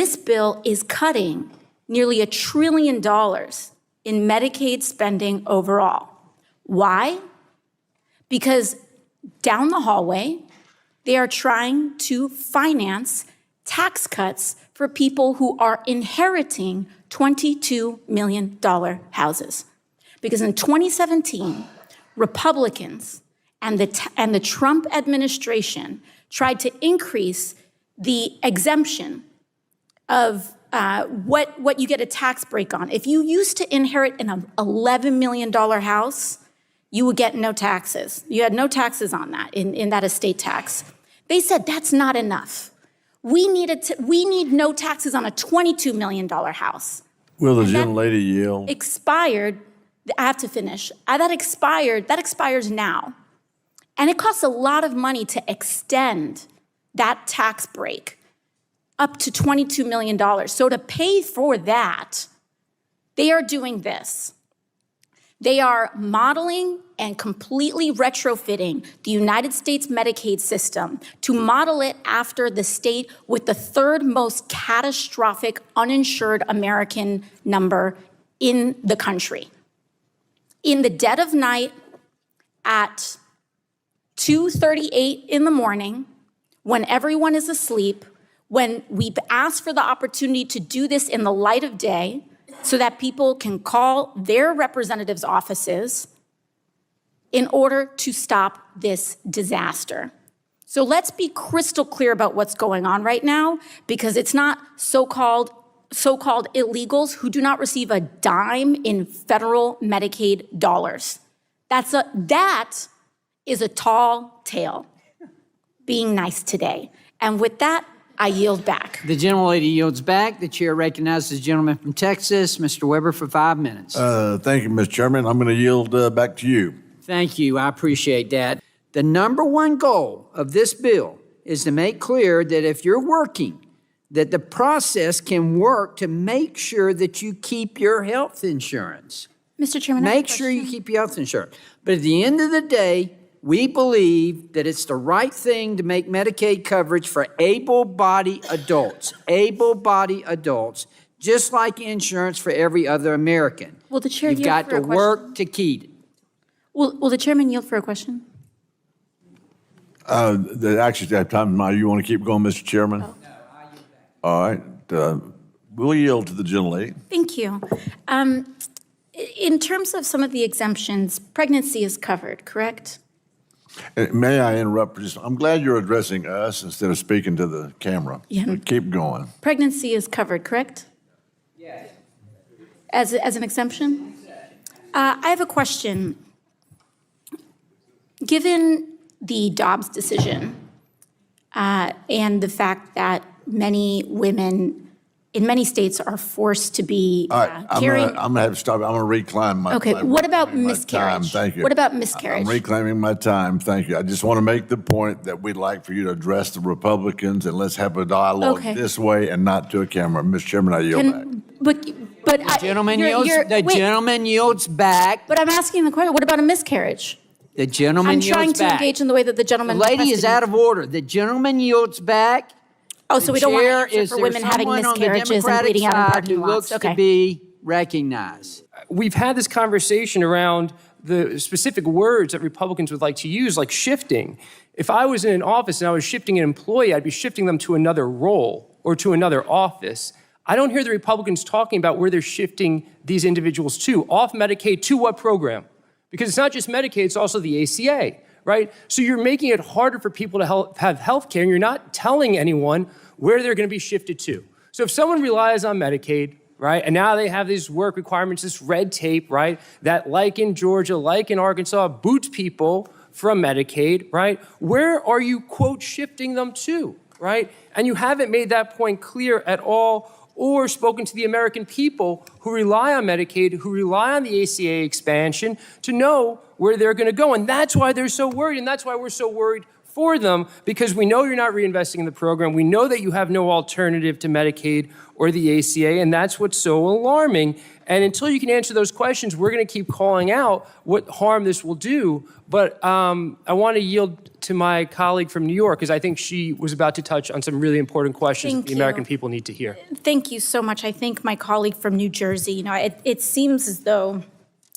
This bill is cutting nearly $1 trillion in Medicaid spending overall. Why? Because down the hallway, they are trying to finance tax cuts for people who are inheriting $22 million houses. Because in 2017, Republicans and the Trump administration tried to increase the exemption of what you get a tax break on. If you used to inherit an $11 million house, you would get no taxes. You had no taxes on that, in that estate tax. They said that's not enough. We need no taxes on a $22 million house. Will the gentlelady yield? Expired, I have to finish. That expires now. And it costs a lot of money to extend that tax break up to $22 million. So to pay for that, they are doing this. They are modeling and completely retrofitting the United States Medicaid system to model it after the state with the third most catastrophic uninsured American number in the country. In the dead of night at 2:38 in the morning, when everyone is asleep, when we've asked for the opportunity to do this in the light of day so that people can call their representatives' offices in order to stop this disaster. So let's be crystal clear about what's going on right now, because it's not so-called illegals who do not receive a dime in federal Medicaid dollars. That is a tall tale, being nice today. And with that, I yield back. The gentlelady yields back. The chair recognizes the gentleman from Texas, Mr. Weber, for 5 minutes. Thank you, Mr. Chairman. I'm going to yield back to you. Thank you. I appreciate that. The number one goal of this bill is to make clear that if you're working, that the process can work to make sure that you keep your health insurance. Mr. Chairman, make sure you keep your health insurance. But at the end of the day, we believe that it's the right thing to make Medicaid coverage for able-bodied adults, just like insurance for every other American. Will the chair You've got to work to keep it. Will the chairman yield for a question? Actually, at time now, you want to keep going, Mr. Chairman? Oh. All right. We'll yield to the gentlelady. Thank you. In terms of some of the exemptions, pregnancy is covered, correct? May I interrupt? I'm glad you're addressing us instead of speaking to the camera. Yeah. Keep going. Pregnancy is covered, correct? Yes. As an exemption? I have a question. Given the Dobbs decision and the fact that many women in many states are forced to be carrying. I'm going to have to stop. I'm going to reclaim my Okay, time. what about miscarriage? Thank you. What about miscarriage? I'm reclaiming my time. Thank you. I just want to make the point that we'd like for you to address the Republicans and let's have a dialogue this way and not to a camera. Mr. Chairman, I yield back. But The gentleman yields back. But I'm asking the question, what about a miscarriage? The gentleman yields back. I'm trying to engage in the way that the gentleman The lady is out of order. The gentleman yields back. Oh, so we don't want to answer for women having miscarriages and bleeding out in parking lots. Okay. To be recognized. We've had this conversation around the specific words that Republicans would like to use, like shifting. If I was in an office and I was shifting an employee, I'd be shifting them to another role or to another office. I don't hear the Republicans talking about where they're shifting these individuals to, off Medicaid to what program? Because it's not just Medicaid, it's also the ACA, right? So you're making it harder for people to have health care, and you're not telling anyone where they're going to be shifted to. So if someone relies on Medicaid, right, and now they have these work requirements, this red tape, right, that like in Georgia, like in Arkansas, boots people from Medicaid, right, where are you, quote, shifting them to, right? And you haven't made that point clear at all or spoken to the American people who rely on Medicaid, who rely on the ACA expansion to know where they're going to go. And that's why they're so worried, and that's why we're so worried for them because we know you're not reinvesting in the program. We know that you have no alternative to Medicaid or the ACA, and that's what's so alarming. And until you can answer those questions, we're going to keep calling out what harm this will do. But I want to yield to my colleague from New York because I think she was about to touch on some really important questions that the American people need to hear. Thank you so much. I think my colleague from New Jersey, it seems as though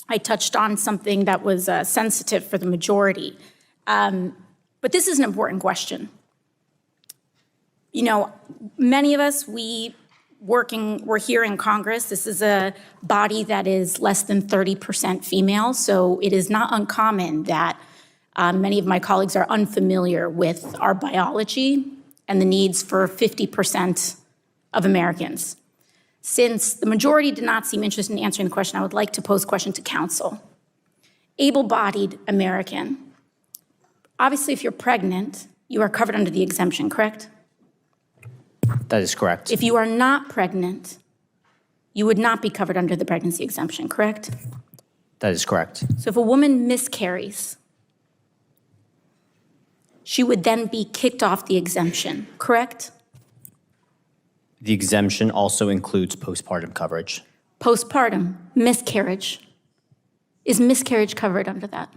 I touched on something that was sensitive for the majority. But this is an important question. Many of us, we're here in Congress. This is a body that is less than 30% female, so it is not uncommon that many of my colleagues are unfamiliar with our biology and the needs for 50% of Americans. Since the majority did not seem interested in answering the question, I would like to pose a question to council. Able-bodied American. Obviously, if you're pregnant, you are covered under the exemption, correct? That is correct. If you are not pregnant, you would not be covered under the pregnancy exemption, correct? That is correct. So if a woman miscarries, she would then be kicked off the exemption, correct? The exemption also includes postpartum coverage. Postpartum, miscarriage. Is miscarriage covered under that?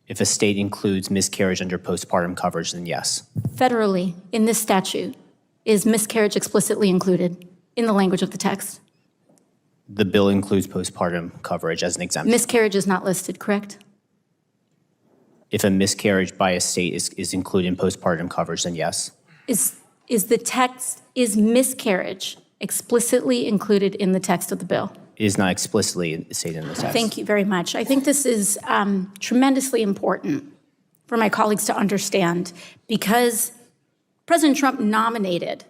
If a state includes miscarriage under postpartum coverage, then yes. Federally, in this statute, is miscarriage explicitly included in the language of the text? The bill includes postpartum coverage as an exemption. Miscarriage is not listed, correct? If a miscarriage by a state is included in postpartum coverage, then yes. Is miscarriage explicitly included in the text of the bill? It is not explicitly stated in the text. Thank you very much. I think this is tremendously important for my colleagues to understand because President Trump nominated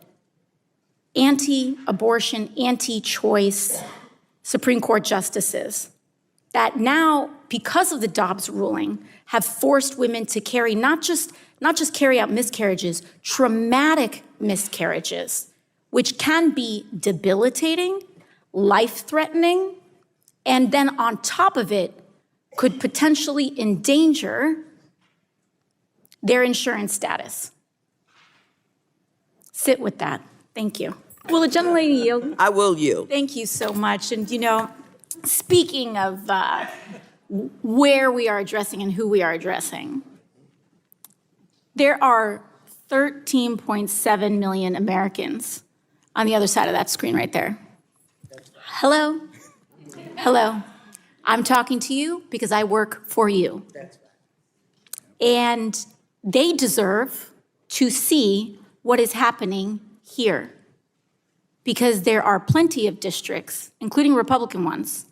anti-abortion, anti-choice Supreme Court justices that now, because of the Dobbs ruling, have forced women to carry not just carry out miscarriages, traumatic miscarriages, which can be debilitating, life-threatening, and then on top of it, could potentially endanger their insurance status. Sit with that. Thank you. Will the gentlelady yield? I will yield. Thank you so much. And speaking of where we are addressing and who we are addressing, there are 13.7 million Americans on the other side of that screen right there. Hello? Hello. I'm talking to you because I work for you. And they deserve to see what is happening here. Because there are plenty of districts, including Republican ones,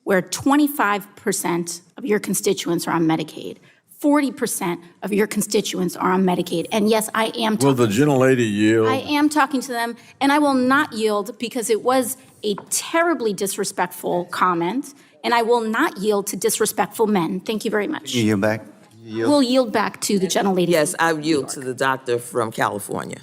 where 25% of your constituents are on Medicaid. 40% of your constituents are on Medicaid. And yes, I am talking. Will the gentlelady yield? I am talking to them, and I will not yield because it was a terribly disrespectful comment, and I will not yield to disrespectful men. Thank you very much. You yield back? We'll yield back to the gentlelady. Yes, I yield to the doctor from California.